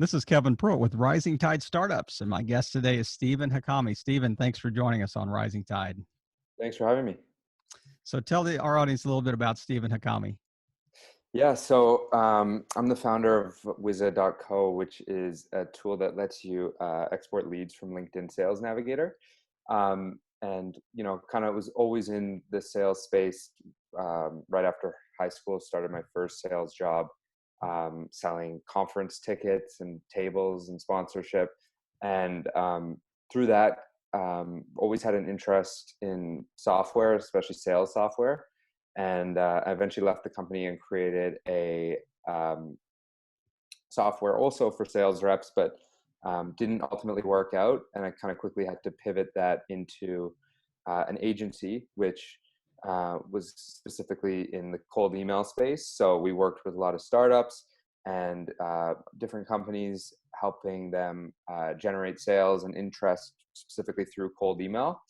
This is Kevin Pruitt with Rising Tide Startups, and my guest today is Stephen Hakami. Stephen, thanks for joining us on Rising Tide. Thanks for having me. So tell our audience a little bit about Stephen Hakami. Yeah, so I'm the founder of Wizza.co, which is a tool that lets you export leads from LinkedIn Sales Navigator. And, kind of was always in the sales space right after high school, started my first sales job selling conference tickets and tables and sponsorship. And through that, always had an interest in software, especially sales software. And I eventually left the company and created a software also for sales reps, but didn't ultimately work out. And I kind of quickly had to pivot that into an agency, which was specifically in the cold email space. So we worked with a lot of startups and different companies, helping them generate sales and interest specifically through cold email.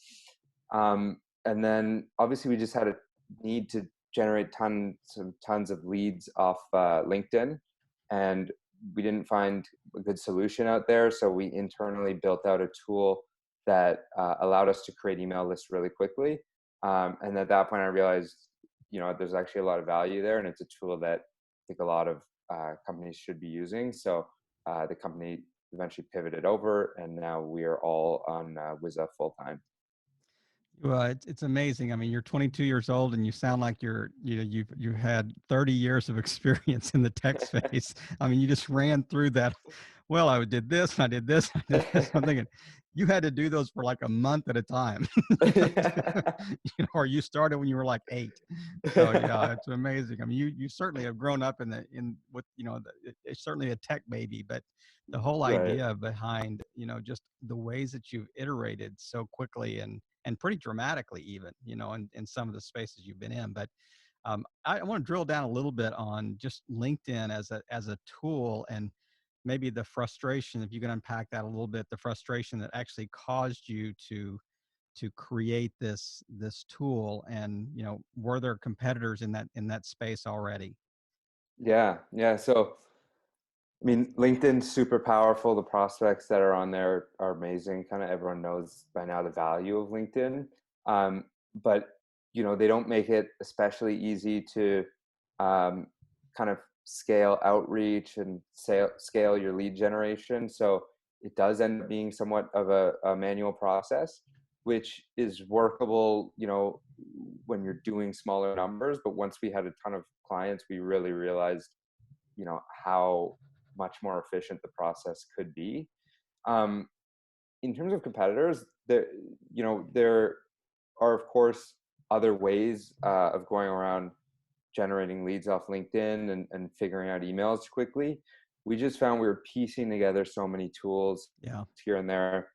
And then obviously we just had a need to generate tons of leads off LinkedIn, and we didn't find a good solution out there. So we internally built out a tool that allowed us to create email lists really quickly. And at that point, I realized, there's actually a lot of value there, and it's a tool that I think a lot of companies should be using. So the company eventually pivoted over, and now we are all on Wizza full time. Well, it's amazing. I mean, you're 22 years old, and you sound like you've had 30 years of experience in the tech space. I mean, you just ran through that. Well, I did this, and I did this, I did this. I'm thinking you had to do those for like a month at a time, or you started when you were like 8. So yeah, it's amazing. I mean, you certainly have grown up it's certainly a tech baby, but the whole Right. idea behind just the ways that you've iterated so quickly and pretty dramatically even, in some of the spaces you've been in. But I want to drill down a little bit on just LinkedIn as a tool, and maybe the frustration, if you can unpack that a little bit, the frustration that actually caused you to create this tool, and were there competitors in that space already? Yeah. So I mean, LinkedIn's super powerful. The prospects that are on there are amazing. Kind of everyone knows by now the value of LinkedIn. But they don't make it especially easy to kind of scale outreach and scale your lead generation. So it does end up being somewhat of a manual process, which is workable, when you're doing smaller numbers. But once we had a ton of clients, we really realized, how much more efficient the process could be. Um, in terms of competitors, there are of course other ways of going around generating leads off LinkedIn and figuring out emails quickly. We just found we were piecing together so many tools Yeah. here and there.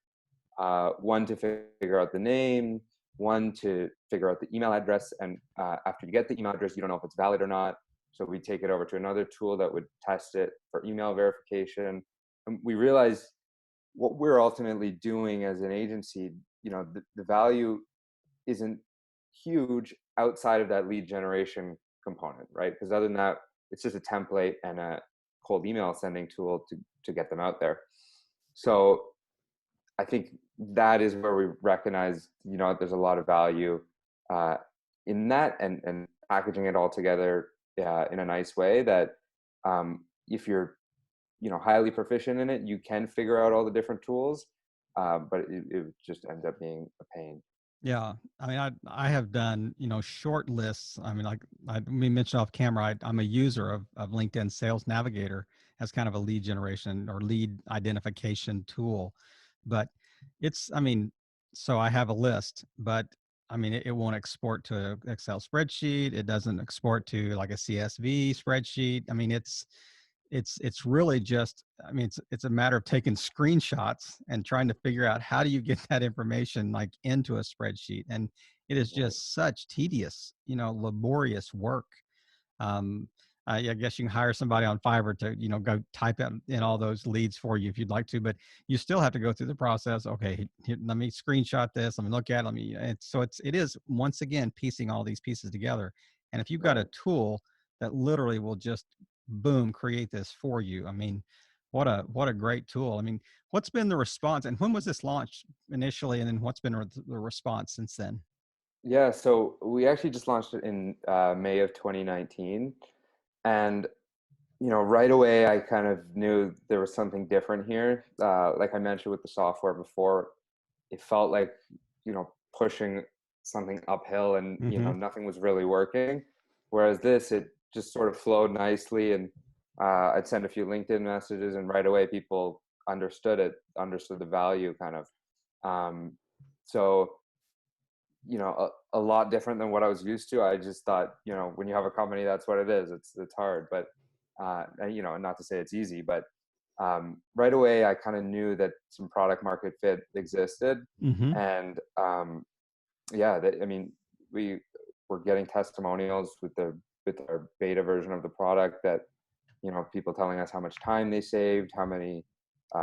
One to figure out the name, one to figure out the email address, and after you get the email address, you don't know if it's valid or not. So we take it over to another tool that would test it for email verification. And we realized what we're ultimately doing as an agency, the value isn't huge outside of that lead generation component, right? Because other than that, it's just a template and a cold email sending tool to get them out there. So I think that is where we recognize, there's a lot of value in that, and packaging it all together in a nice way that if you're, highly proficient in it, you can figure out all the different tools, but it just ends up being a pain. Yeah, I mean, I have done short lists. I mean, like we mentioned off camera, I'm a user of LinkedIn Sales Navigator as kind of a lead generation or lead identification tool, but I mean, so I have a list, but I mean, it won't export to an Excel spreadsheet. It doesn't export to like a CSV spreadsheet. I mean, it's really just, I mean, it's a matter of taking screenshots and trying to figure out how do you get that information like into a spreadsheet. And it is Right. just such tedious, laborious work. I guess you can hire somebody on Fiverr to, go type in all those leads for you if you'd like to, but you still have to go through the process. Okay, let me screenshot this. Let me look at it. It is once again piecing all these pieces together. And if you've got a Right. tool that literally will just boom, create this for you. I mean, What a great tool. I mean, what's been the response, and when was this launched initially, and then what's been the response since then? Yeah, so we actually just launched it in May of 2019, and right away I kind of knew there was something different here. Like I mentioned with the software before, it felt like pushing something uphill, and Hmm. nothing was really working. Whereas this, it just sort of flowed nicely, and I'd send a few LinkedIn messages, and right away people understood it, understood the value, kind of. Um, so a lot different than what I was used to. I just thought, when you have a company, that's what it is. It's hard, but and, not to say it's easy, but right away I kind of knew that some product market fit existed, Hmm. and yeah, I mean, we were getting testimonials with our beta version of the product, that people telling us how much time they saved, how many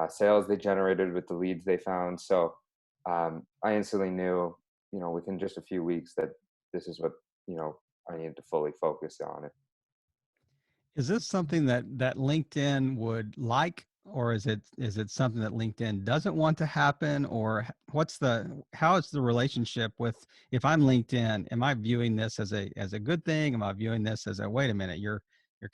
sales they generated with the leads they found. So I instantly knew, within just a few weeks, that this is what I needed to fully focus on it. Is this something that LinkedIn would like, or is it something that LinkedIn doesn't want to happen, or how is the relationship with, if I'm LinkedIn, am I viewing this as a good thing? Am I viewing this as a, wait a minute, you're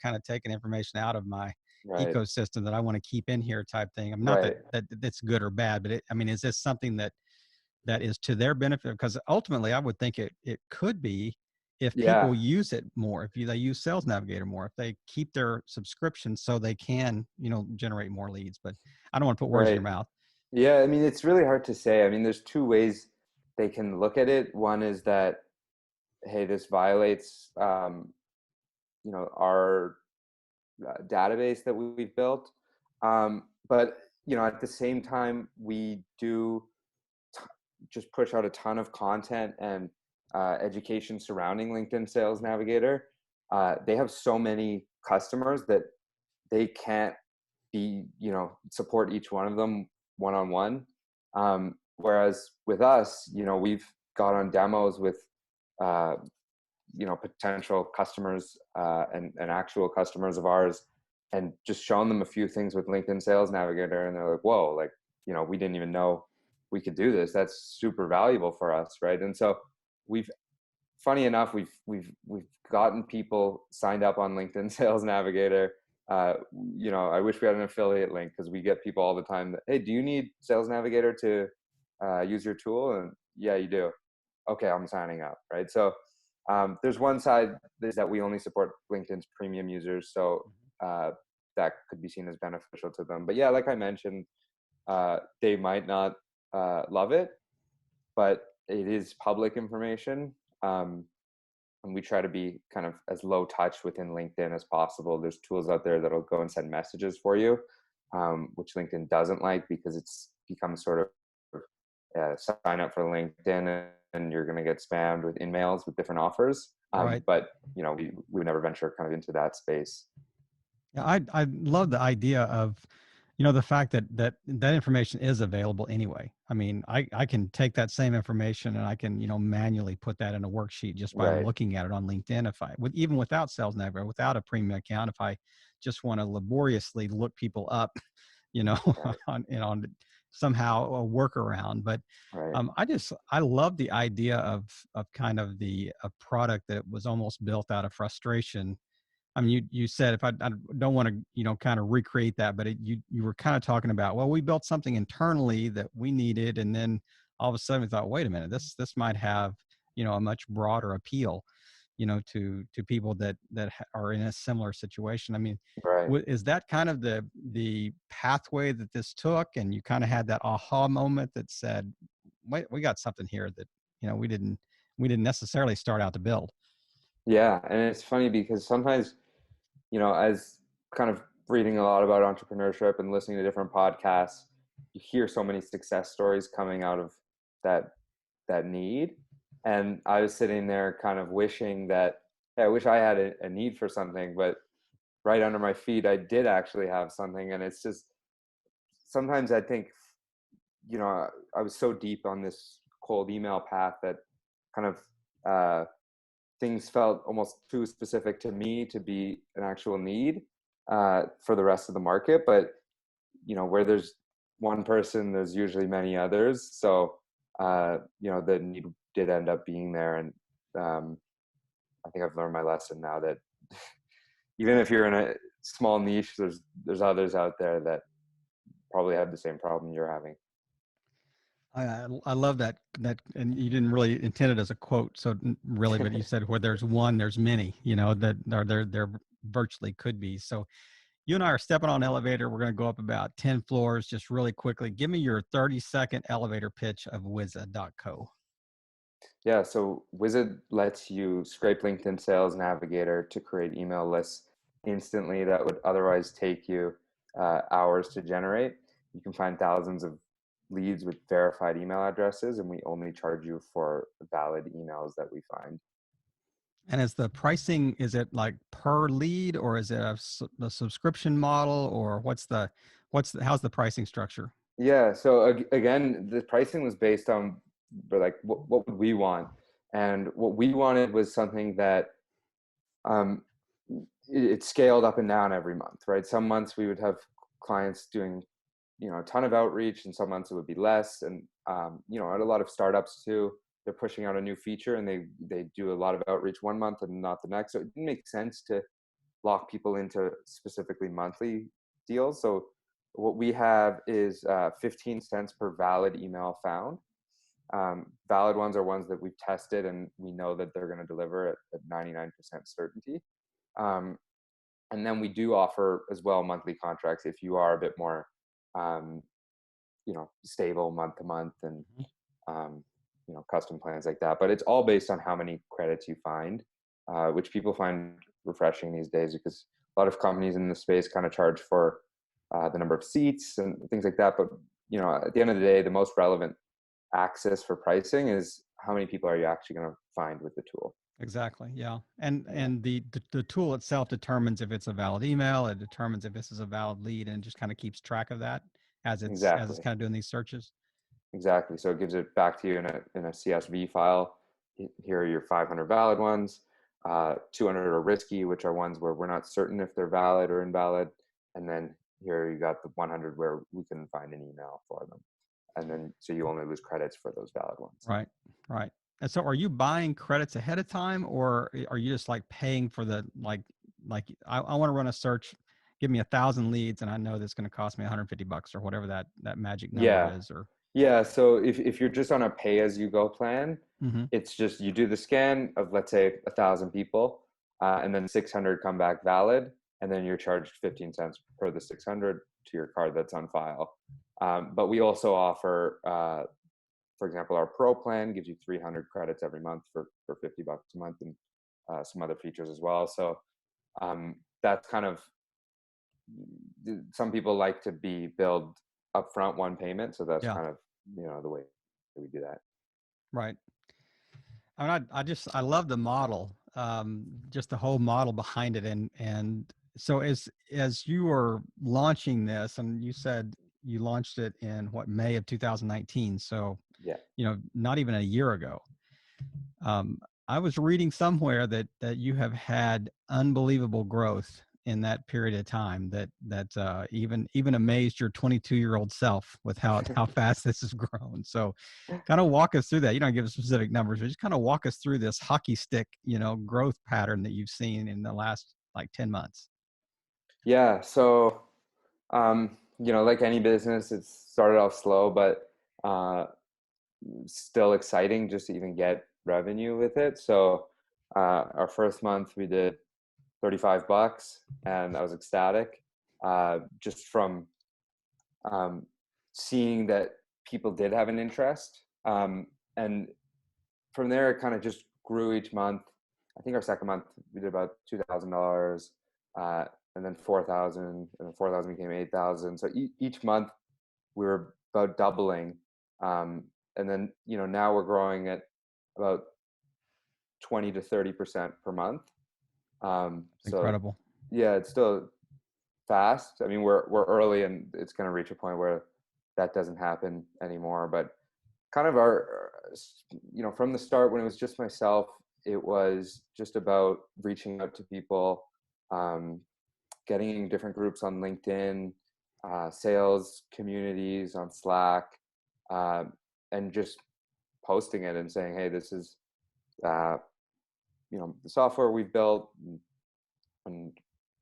kind of taking information out of my Right, ecosystem that I want to keep in here type thing? I'm not that right, that's good or bad, but I mean, is this something that is to their benefit? Because ultimately I would think it could be, if people yeah, use it more, if they use Sales Navigator more, if they keep their subscriptions so they can, generate more leads. But I don't want to put words in your right. mouth. Yeah, I mean, it's really hard to say. I mean, there's two ways they can look at it. One is that, hey, this violates our database that we've built. But at the same time, we do t- just push out a ton of content and education surrounding LinkedIn Sales Navigator. They have so many customers that they can't support each one of them one on one. Whereas with us, we've got on demos with uh, potential customers, and actual customers of ours, and just shown them a few things with LinkedIn Sales Navigator, and they're like, whoa, like, we didn't even know we could do this. That's super valuable for us, right? And so we've funny enough, we've gotten people signed up on LinkedIn Sales Navigator. I wish we had an affiliate link, because we get people all the time that, hey, do you need Sales Navigator to use your tool? And yeah, you do. Okay, I'm signing up, right? So there's one side is that we only support LinkedIn's premium users, so uh, that could be seen as beneficial to them. But yeah, like I mentioned, they might not love it, but it is public information. Um, and we try to be kind of as low touch within LinkedIn as possible. There's tools out there that'll go and send messages for you, which LinkedIn doesn't like, because it's become sort of sign up for LinkedIn and you're going to get spammed with emails with different offers. Right. But we would never venture kind of into that space. Yeah, I love the idea of, the fact that information is available anyway. I mean, I can take that same information and I can, manually put that in a worksheet just by Right. looking at it on LinkedIn. If even without Sales Navigator, without a premium account, if I just want to laboriously look people up, you know, Right. on somehow a workaround. But Right. I love the idea of kind of the a product that was almost built out of frustration. I mean, you said, if I don't want to, kind of recreate that, but you were kind of talking about, well, we built something internally that we needed, and then all of a sudden we thought, wait a minute, this might have, a much broader appeal, to people that are in a similar situation. I mean, Right. is that kind of the pathway that this took, and you kind of had that aha moment that said, wait, we got something here that, we didn't necessarily start out to build. Yeah, and it's funny because sometimes, as kind of reading a lot about entrepreneurship and listening to different podcasts, you hear so many success stories coming out of that need. And I was sitting there kind of wishing that, hey, I wish I had a need for something, but right under my feet, I did actually have something. And it's just sometimes I think, I was so deep on this cold email path that kind of things felt almost too specific to me to be an actual need for the rest of the market. But where there's one person, there's usually many others. So, the need did end up being there. And I think I've learned my lesson now that even if you're in a small niche, there's others out there that probably have the same problem you're having. I love that, and you didn't really intend it as a quote, so really, but you said where there's one, there's many, that there virtually could be. So you and I are stepping on an elevator. We're going to go up about 10 floors just really quickly. Give me your 30-second elevator pitch of Wizza.co. Yeah, so Wizard lets you scrape LinkedIn Sales Navigator to create email lists instantly that would otherwise take you hours to generate. You can find thousands of leads with verified email addresses, and we only charge you for valid emails that we find. And is the pricing, is it like per lead, or is it a subscription model, or how's the pricing structure? Yeah, so again, the pricing was based on like what would we want, and what we wanted was something that um, it scaled up and down every month, right? Some months we would have clients doing a ton of outreach, and some months it would be less. And at a lot of startups too, they're pushing out a new feature and they do a lot of outreach one month and not the next, so it didn't make sense to lock people into specifically monthly deals. So what we have is 15 cents per valid email found. Valid ones are ones that we've tested and we know that they're going to deliver at 99% certainty. um, and then we do offer as well monthly contracts if you are a bit more um, stable month to month, and um, custom plans like that. But it's all based on how many credits you find, which people find refreshing these days, because a lot of companies in the space kind of charge for the number of seats and things like that. But at the end of the day, the most relevant axis for pricing is how many people are you actually going to find with the tool. Exactly. Yeah. And Yeah, the tool itself determines if it's a valid email. It determines if this is a valid lead, and just kind of keeps track of that as it's exactly. kind of doing these searches. Exactly. So it gives it back to you in a CSV file. Here are your 500 valid ones. 200 are risky, which are ones where we're not certain if they're valid or invalid. And then here you got the 100 where we can find an email for them. And then so you only lose credits for those valid ones. Right. Right. And so, are you buying credits ahead of time, or are you just like paying for I want to run a search, give me 1,000 leads, and I know that's going to cost me $150 or whatever that magic number Yeah. is, or. Yeah. So if you're just on a pay as you go plan, Mm-hmm. it's just you do the scan of, let's say, 1,000 people, and then 600 come back valid, and then you're charged 15 cents per the 600 to your card that's on file. But we also offer, for example, our Pro plan gives you 300 credits every month for $50 a month, and some other features as well. So that's kind of, some people like to be billed upfront one payment, so that's Yeah. kind of the way we do that. Right. I love the model, just the whole model behind it, and so as you were launching this, and you said you launched it in May of 2019, so Yeah. not even a year ago. I was reading somewhere that you have had unbelievable growth in that period of time, that even amazed your 22-year-old self with how fast this has grown. So kind of walk us through that. You don't give us specific numbers, but just kind of walk us through this hockey stick, growth pattern that you've seen in the last like 10 months. Yeah. So like any business, it started off slow, but still exciting just to even get revenue with it. So our first month we did $35, and I was ecstatic, just from um, seeing that people did have an interest. And from there, it kind of just grew each month. I think our second month we did about $2,000, uh, and then 4,000, and then 4,000 became 8,000. So each month we were about doubling. And then now we're growing at about 20 to 30% per month. So Incredible. yeah, it's still fast. I mean, we're early, and it's going to reach a point where that doesn't happen anymore. But kind of from the start, when it was just myself, it was just about reaching out to people, getting in different groups on LinkedIn, sales communities on Slack, um, and just posting it and saying, "Hey, this is uh, the software we've built, and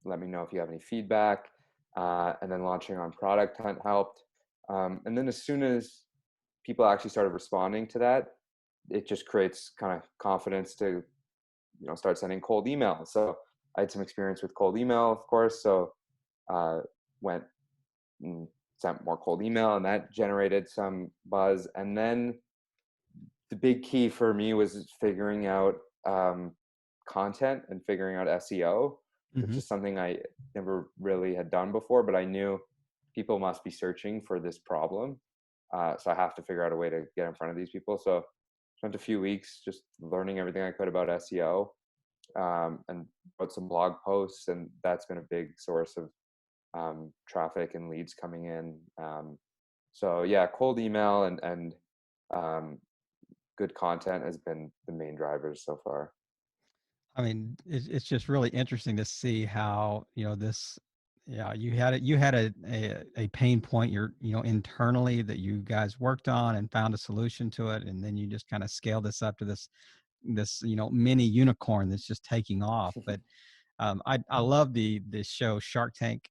let me know if you have any feedback." And then launching on Product Hunt helped. And then as soon as people actually started responding to that, it just creates kind of confidence to start sending cold email. So I had some experience with cold email, of course. So uh, went and sent more cold email, and that generated some buzz. And then the big key for me was figuring out content and figuring out SEO, which Hmm. is something I never really had done before, but I knew people must be searching for this problem. So I have to figure out a way to get in front of these people. So spent a few weeks just learning everything I could about SEO, and wrote some blog posts, and that's been a big source of traffic and leads coming in. So yeah, cold email and um, good content has been the main drivers so far. I mean, it's just really interesting to see how, this, yeah, you had a pain point internally that you guys worked on and found a solution to it. And then you just kind of scale this up to this mini unicorn that's just taking off. But I love the show Shark Tank.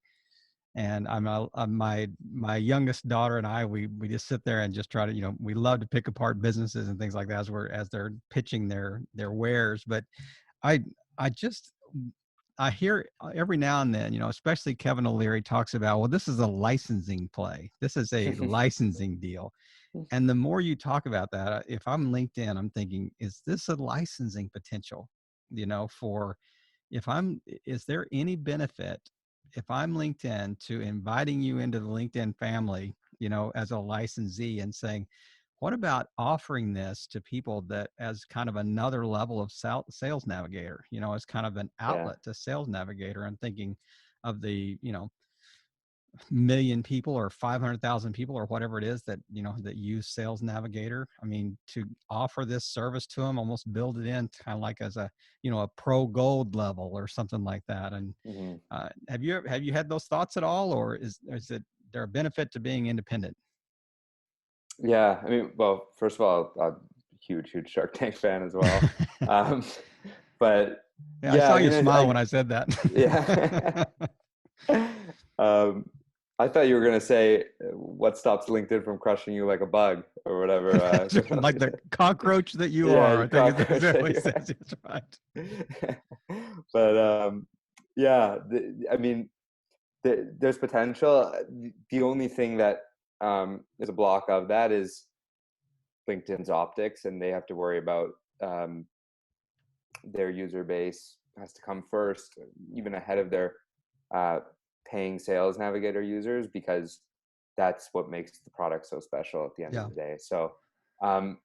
And my youngest daughter and we just sit there and just try to, we love to pick apart businesses and things like that as they're pitching their wares. But I I just I hear every now and then, especially Kevin O'Leary talks about, well, this is a licensing play. This is a licensing deal. And the more you talk about that, if I'm LinkedIn, I'm thinking, is this a licensing potential? For if is there any benefit if I'm LinkedIn to inviting you into the LinkedIn family, as a licensee and saying, what about offering this to people that as kind of another level of sales navigator, as kind of an Yeah. outlet to sales navigator? I'm thinking of the, million people or 500,000 people or whatever it is that use Sales Navigator. I mean, to offer this service to them, almost build it in kind of like as a pro gold level or something like that. And hmm have you had those thoughts at all, or is it there a benefit to being independent? Yeah. I mean, well, first of all, I'm a huge Shark Tank fan as well. Um, but Yeah, I yeah, saw I you mean, smile when I said that. yeah. um, I thought you were gonna say, "What stops LinkedIn from crushing you like a bug?" or whatever. Like the cockroach that you Yeah, are, you I think is cockroach exactly that what he you says. That's right. are. But yeah, I mean, there's potential. The only thing that is a block of that is LinkedIn's optics, and they have to worry about um, their user base has to come first, even ahead of their uh, paying Sales Navigator users, because that's what makes the product so special at the end of Yeah, the day. So, um,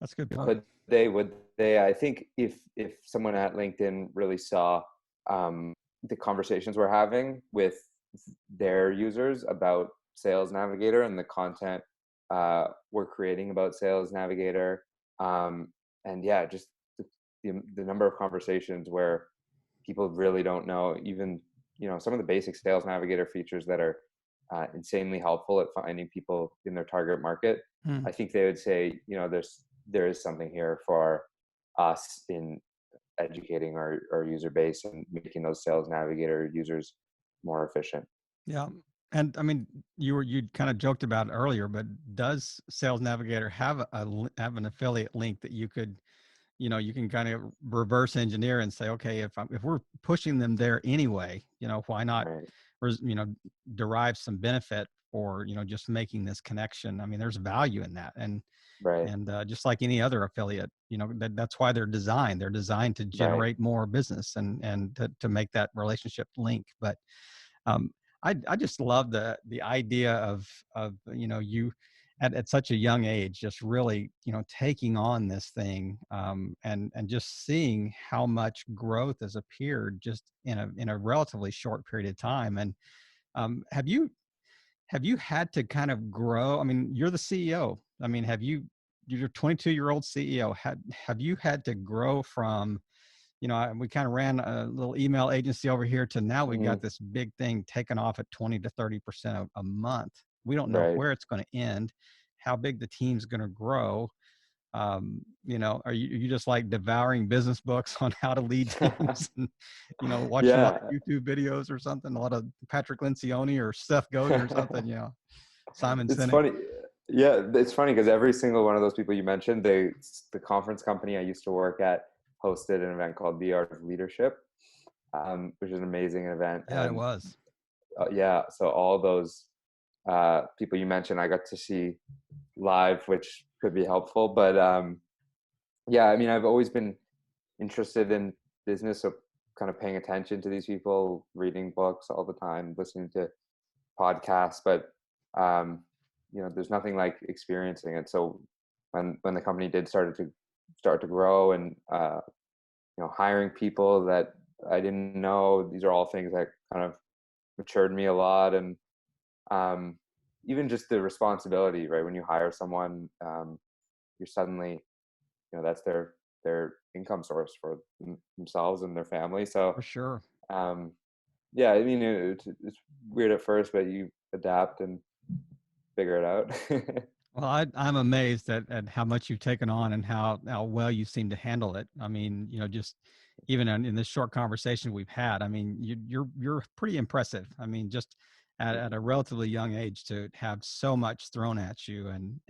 that's a good point. could they? Would they? I think if someone at LinkedIn really saw the conversations we're having with their users about Sales Navigator and the content we're creating about Sales Navigator, um, and yeah, just the number of conversations where people really don't know even some of the basic Sales Navigator features that are insanely helpful at finding people in their target market. Hmm. I think they would say, there is something here for us in educating our user base and making those Sales Navigator users more efficient. Yeah. And I mean, you kind of joked about it earlier, but does Sales Navigator have an affiliate link that you could, you can kind of reverse engineer and say, okay, if we're pushing them there anyway, why not, Right, res- you know, derive some benefit for, just making this connection. I mean, there's value in that. right, And just like any other affiliate, that's why they're designed. They're designed to right. generate more business and to make that relationship link. But um, I just love the idea of you at such a young age just really taking on this thing, and just seeing how much growth has appeared just in a relatively short period of time. And have you had to kind of grow? I mean, you're the CEO. I mean, you're a 22-year-old CEO. Have you had to grow from we kind of ran a little email agency over here to now we got Hmm. this big thing taken off at 20 to 30% a month. We don't know Right. where it's going to end, how big the team's going to grow. Are you just like devouring business books on how to lead teams and, watching a lot Yeah, of YouTube videos or something, a lot of Patrick Lencioni or Seth Godin or something, Simon it's Sinek? funny. Yeah, it's funny because every single one of those people you mentioned, the conference company I used to work at hosted an event called The Art of Leadership, which is an amazing event. Yeah, it And was. yeah, so all those people you mentioned, I got to see live, which could be helpful. But yeah, I mean, I've always been interested in business, so kind of paying attention to these people, reading books all the time, listening to podcasts. But um, there's nothing like experiencing it. So when the company did start to grow, and hiring people that I didn't know, these are all things that kind of matured me a lot. And um, even just the responsibility, right? When you hire someone, you're suddenly, that's their income source for themselves and their family. So For sure. um, yeah, I mean, it's weird at first, but you adapt and figure it out. Well, I'm amazed at how much you've taken on and how well you seem to handle it. I mean, just even in this short conversation we've had, I mean, you're pretty impressive. I mean, just at a relatively young age to have so much thrown at you and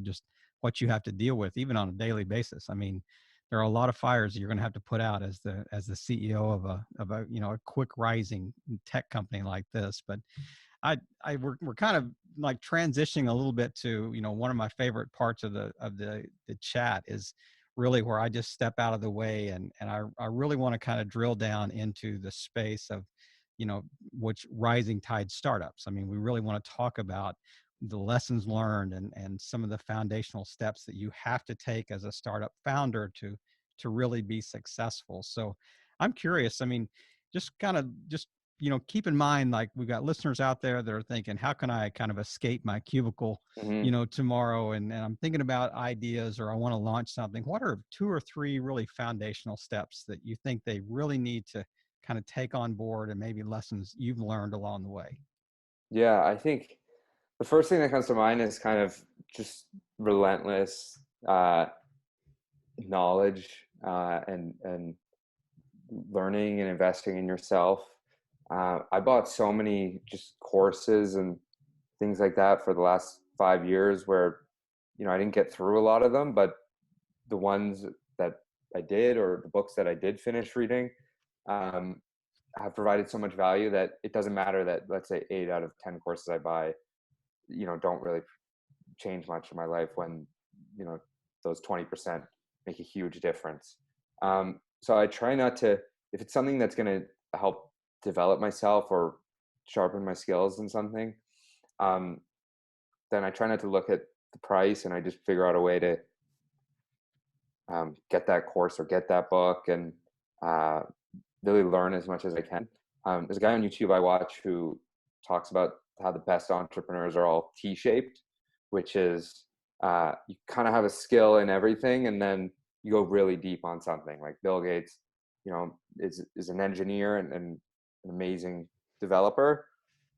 just what you have to deal with even on a daily basis. I mean, there are a lot of fires you're going to have to put out as the CEO of a a quick rising tech company like this. But we're kind of like transitioning a little bit to one of my favorite parts of the chat is really where I just step out of the way and I really want to kind of drill down into the space of which rising tide startups. I mean, we really want to talk about the lessons learned and some of the foundational steps that you have to take as a startup founder to really be successful. So I'm curious, I mean, just keep in mind, like we've got listeners out there that are thinking, how can I kind of escape my cubicle, Hmm. tomorrow? And I'm thinking about ideas or I want to launch something. What are two or three really foundational steps that you think they really need to kind of take on board and maybe lessons you've learned along the way? Yeah, I think the first thing that comes to mind is kind of just relentless knowledge, and learning and investing in yourself. I bought so many just courses and things like that for the last 5 years where, I didn't get through a lot of them, but the ones that I did, or the books that I did finish reading, um, have provided so much value that it doesn't matter that, let's say, 8 out of 10 courses I buy, don't really change much in my life when, you know, those 20% make a huge difference. So I try not to, if it's something that's going to help develop myself or sharpen my skills in something, um, then I try not to look at the price, and I just figure out a way to get that course or get that book, and uh, really learn as much as I can. There's a guy on YouTube I watch who talks about how the best entrepreneurs are all T-shaped, which is you kind of have a skill in everything, and then you go really deep on something. Like Bill Gates, is an engineer and an amazing developer,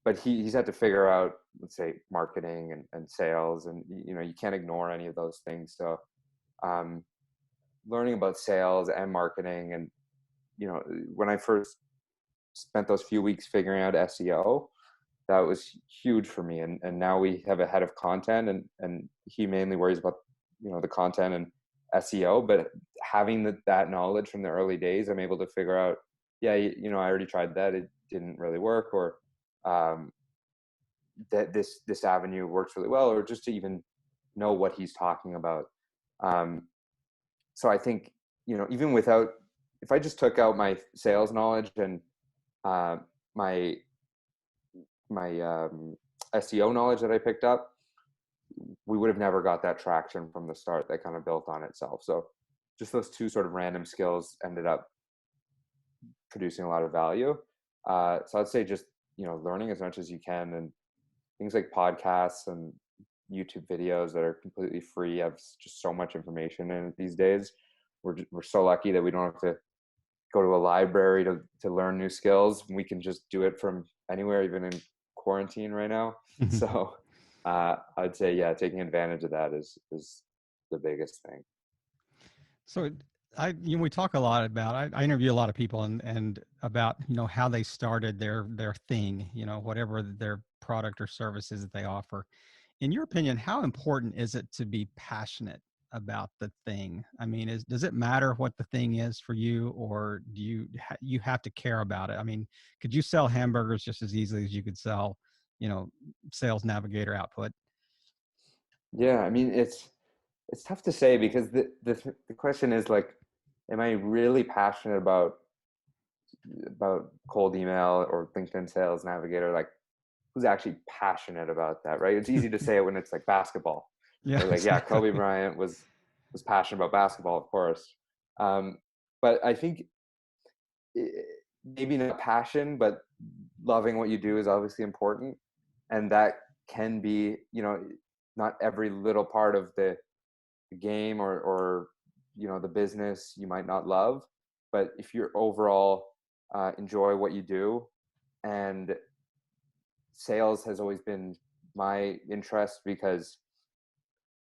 but he's had to figure out, let's say, marketing and sales, and you can't ignore any of those things. So um, learning about sales and marketing, and when I first spent those few weeks figuring out SEO, that was huge for me. And now we have a head of content, and he mainly worries about the content and SEO. But having that knowledge from the early days, I'm able to figure out, yeah, I already tried that, it didn't really work, or um, that this avenue works really well, or just to even know what he's talking about. Um, so I think, even without, if I just took out my sales knowledge and uh, my my SEO knowledge that I picked up, we would have never got that traction from the start that kind of built on itself. So just those two sort of random skills ended up producing a lot of value. So I'd say just learning as much as you can, and things like podcasts and YouTube videos that are completely free have just so much information in it these days. We're so lucky that we don't have to go to a library to learn new skills. We can just do it from anywhere, even in quarantine right now. So I'd say, yeah, taking advantage of that is the biggest thing. So we talk a lot about, I interview a lot of people and about, how they started their thing, whatever their product or services that they offer. In your opinion, how important is it to be passionate about the thing? I mean, does it matter what the thing is for you, or do you have to care about it? I mean, could you sell hamburgers just as easily as you could sell, Sales Navigator output? Yeah, I mean, it's tough to say, because the question is like, am I really passionate about cold email or LinkedIn Sales Navigator? Like, who's actually passionate about that, right? It's easy to say it when it's like basketball, Yeah, right? Like, yeah, exactly. Kobe Bryant was passionate about basketball, of course. But I think maybe not passion, but loving what you do is obviously important, and that can be, not every little part of the game or the business you might not love, but if you overall enjoy what you do. And sales has always been my interest, because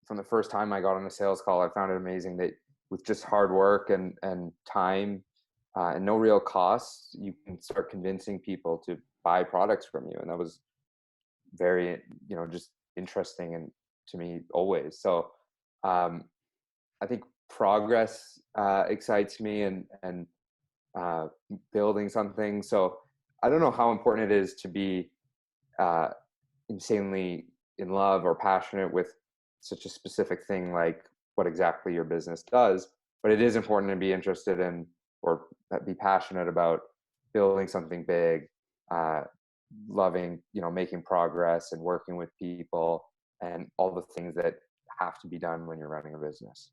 from the first time I got on a sales call, I found it amazing that with just hard work and time, and no real costs, you can start convincing people to buy products from you. And that was very, just interesting and to me always. So um, I think progress excites me, and uh, building something. So I don't know how important it is to be uh, insanely in love or passionate with such a specific thing, like what exactly your business does, but it is important to be interested in, or be passionate about building something big, uh, loving, making progress and working with people and all the things that have to be done when you're running a business.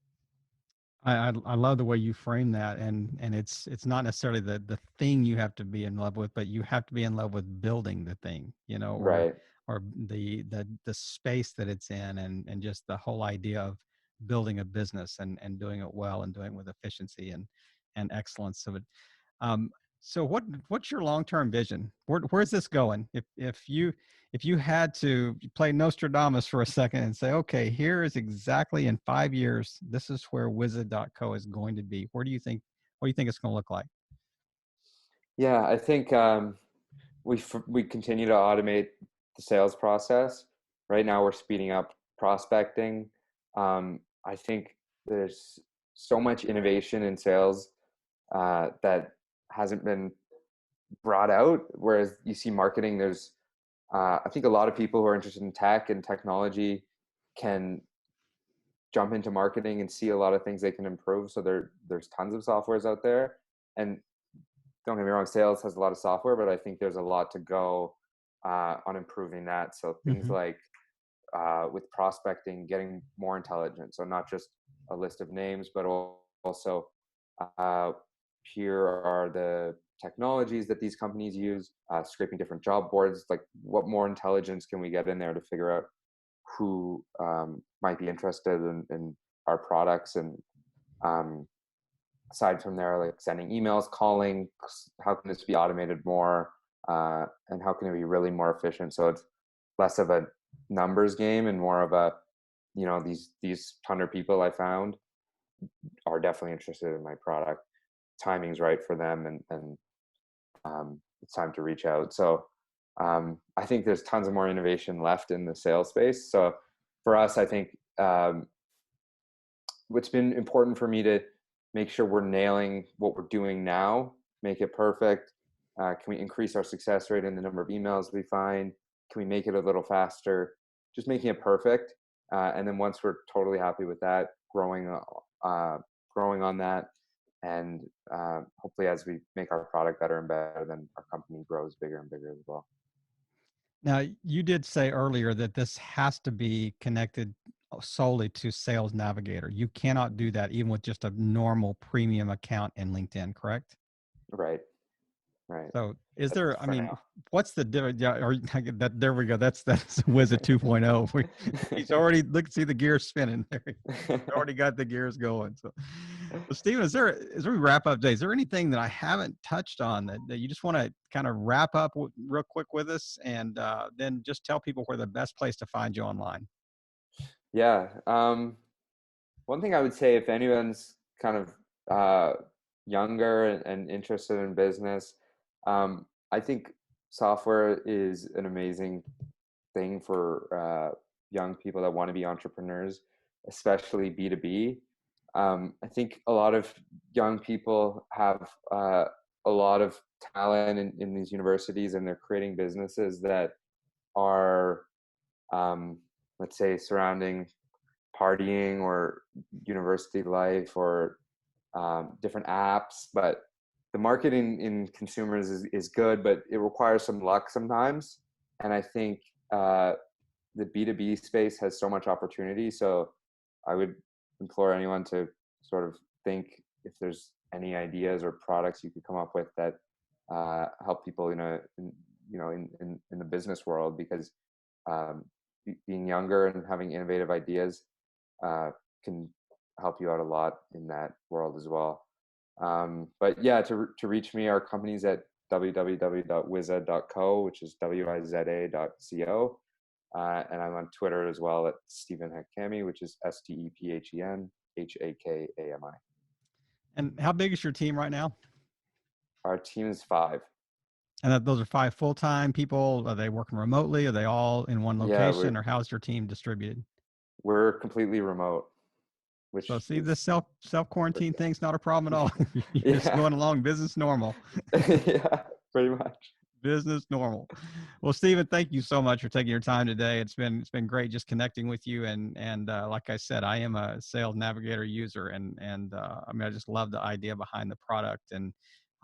I love the way you frame that, and it's not necessarily the thing you have to be in love with, but you have to be in love with building the thing, or Right. the space that it's in, and just the whole idea of building a business and doing it well and doing it with efficiency and excellence. Um, so what's your long-term vision? Where's this going? If you had to play Nostradamus for a second and say, okay, here is exactly in 5 years, this is where Wizard.co is going to be. What do you think it's going to look like? Yeah, I think we continue to automate the sales process. Right now, we're speeding up prospecting. I think there's so much innovation in sales that hasn't been brought out. Whereas you see marketing, there's I think a lot of people who are interested in tech and technology can jump into marketing and see a lot of things they can improve. So there's tons of softwares out there, and don't get me wrong, sales has a lot of software, but I think there's a lot to go on improving that. So things Hmm. like with prospecting, getting more intelligent. So not just a list of names, but also uh, here are the technologies that these companies use, scraping different job boards. Like, what more intelligence can we get in there to figure out who might be interested in our products? And um, aside from there, like sending emails, calling, how can this be automated more, and how can it be really more efficient? So it's less of a numbers game and more of a, these 100 people I found are definitely interested in my product. Timing's right for them, and it's time to reach out. So I think there's tons of more innovation left in the sales space. So for us, I think what's been important for me to make sure we're nailing what we're doing now, make it perfect. Can we increase our success rate in the number of emails we find? Can we make it a little faster? Just making it perfect. And then once we're totally happy with that, growing on that. And hopefully as we make our product better and better, then our company grows bigger and bigger as well. Now, you did say earlier that this has to be connected solely to Sales Navigator. You cannot do that even with just a normal premium account in LinkedIn, correct? Right. Right. So is That's there, I for mean, now. what's the difference? Yeah, or that, there we go. That's Wizard 2.0. He's already, look, see the gears spinning there. He's already got the gears going. So, Well, Stephen, as we wrap up today, is there anything that I haven't touched on that you just want to kind of wrap up real quick with us, and then just tell people where the best place to find you online? Yeah. One thing I would say, if anyone's kind of younger and interested in business, I think software is an amazing thing for young people that want to be entrepreneurs, especially B2B. I think a lot of young people have a lot of talent in these universities, and they're creating businesses that are, um, let's say, surrounding partying or university life or different apps. But the marketing in consumers is good, but it requires some luck sometimes. And I think the B2B space has so much opportunity. So I would implore anyone to sort of think if there's any ideas or products you could come up with that help people, in the business world, because um, being younger and having innovative ideas can help you out a lot in that world as well. But yeah, to reach me, our company's at www.wiza.co, which is wiza.co. And I'm on Twitter as well at Stephen Hakami, which is StephenHakami. And how big is your team right now? Our team is 5. And those are 5 full-time people. Are they working remotely? Are they all in one Yeah, location, or how's your team distributed? we're completely remote, So which see, this is self quarantine thing's not a problem at all. You're just yeah, going along business normal. yeah, pretty much. Business normal. Well, Stephen, thank you so much for taking your time today. It's been great just connecting with you. And like I said, I am a Sales Navigator user, and I mean, I just love the idea behind the product. And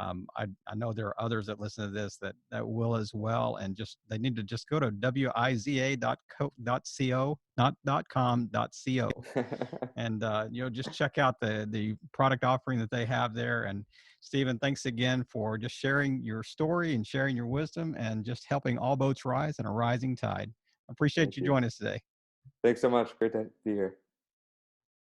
I know there are others that listen to this that will as well. And just they need to just go to wiza.co, not .com.co, and just check out the product offering that they have there. And Stephen, thanks again for just sharing your story and sharing your wisdom and just helping all boats rise in a rising tide. I appreciate Thank you you. joining us today. Thanks so much. Great to be here.